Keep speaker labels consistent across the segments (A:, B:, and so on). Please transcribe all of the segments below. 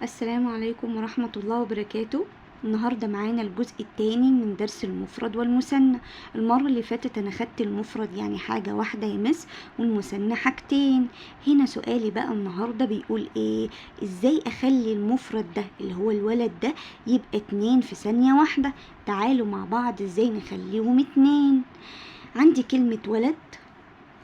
A: السلام عليكم ورحمة الله وبركاته. النهاردة معانا الجزء الثاني من درس المفرد والمثنى. المرة اللي فاتت أنا خدت المفرد يعني حاجة واحدة يا مس، والمثنى حاجتين. هنا سؤالي بقى النهاردة بيقول ايه؟ ازاي اخلي المفرد ده اللي هو الولد ده يبقى 2 في ثانية واحدة؟ تعالوا مع بعض ازاي نخليهم 2. عندي كلمة ولد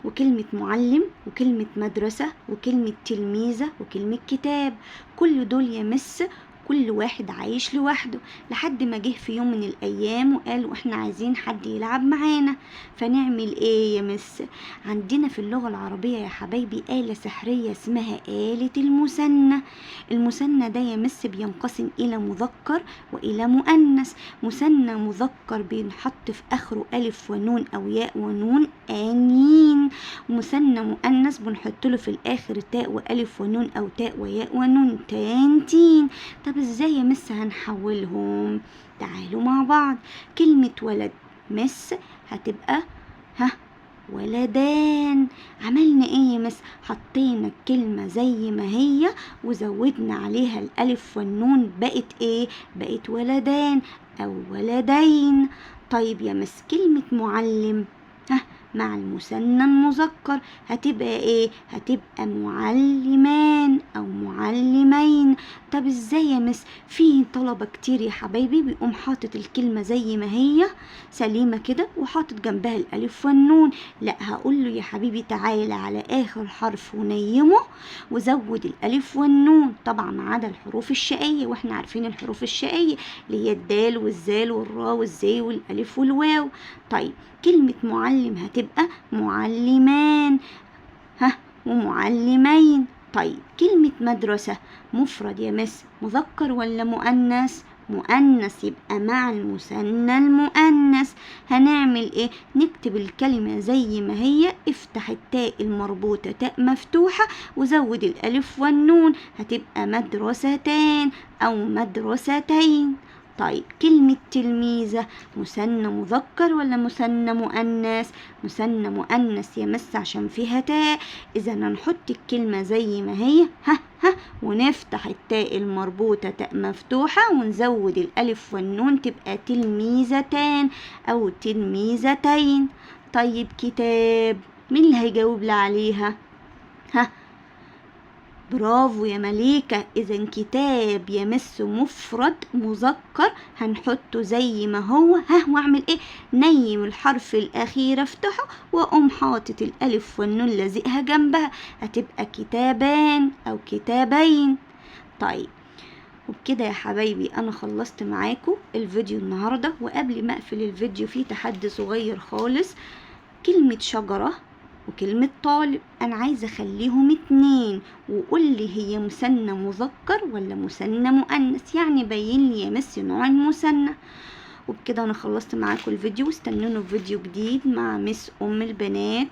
A: وكلمة معلم وكلمة مدرسة وكلمة تلميذة وكلمة كتاب. كل دول يا مس كل واحد عايش لوحده، لحد ما جه في يوم من الأيام وقالوا احنا عايزين حد يلعب معانا. فنعمل ايه يا مس؟ عندنا في اللغة العربية يا حبايبي آلة سحرية اسمها آلة المثنى. المثنى ده يا مس بينقسم إلى مذكر وإلى مؤنث. مثنى مذكر بينحط في آخره ألف ونون أو ياء ونون آنين. مثنى مؤنث بنحط له في الآخر تاء وألف ونون أو تاء وياء ونون تانتين. طب ازاي يا مس هنحولهم؟ تعالوا مع بعض. كلمة ولد مس هتبقى ولدان. عملنا ايه يا مس؟ حطينا الكلمة زي ما هي وزودنا عليها الألف والنون، بقت ايه؟ بقت ولدان أو ولدين. طيب يا مس كلمة معلم مع المثنى المذكر هتبقى ايه؟ هتبقى معلمان او معلمين. طب ازاي يا مس؟ في طلبة كتير يا حبايبي بيقوم حاطط الكلمة زي ما هي سليمة كده وحاطط جنبها الالف والنون. لا، هقول له يا حبيبي تعالى على اخر حرف ونيمه وزود الالف والنون، طبعا ما عدا الحروف الشقية، واحنا عارفين الحروف الشقية اللي هي الدال والزال والراء والزي والالف والواو. طيب كلمة معلم هتبقى معلمان ومعلمين. طيب كلمة مدرسة مفرد يا مس مذكر ولا مؤنث؟ مؤنث، يبقى مع المثنى المؤنث هنعمل ايه؟ نكتب الكلمة زي ما هي، افتح التاء المربوطة تاء مفتوحة وزود الالف والنون، هتبقى مدرستان او مدرستين. طيب كلمة تلميذة مثنى مذكر ولا مثنى مؤنث؟ مثنى مؤنث يا مس عشان فيها تاء، إذا هنحط الكلمة زي ما هي ونفتح التاء المربوطة تاء مفتوحة ونزود الألف والنون تبقى تلميذتان أو تلميذتين. طيب كتاب، مين اللي هيجاوب لي عليها؟ برافو يا مليكة. إذا كتاب يمس مفرد مذكر هنحطه زي ما هو واعمل ايه؟ نيم الحرف الأخير افتحه وأقوم حاطط الألف والنون لازقها جنبها، هتبقى كتابان أو كتابين. طيب وبكده يا حبايبي أنا خلصت معاكم الفيديو النهاردة. وقبل ما أقفل الفيديو فيه تحدي صغير خالص. كلمة شجرة وكلمة طالب أنا عايزة أخليهم 2، وقول لي هي مثنى مذكر ولا مثنى مؤنث، يعني بين لي يا مس نوع المثنى. وبكده أنا خلصت معاكم الفيديو، استنوني في فيديو جديد مع مس أم البنات.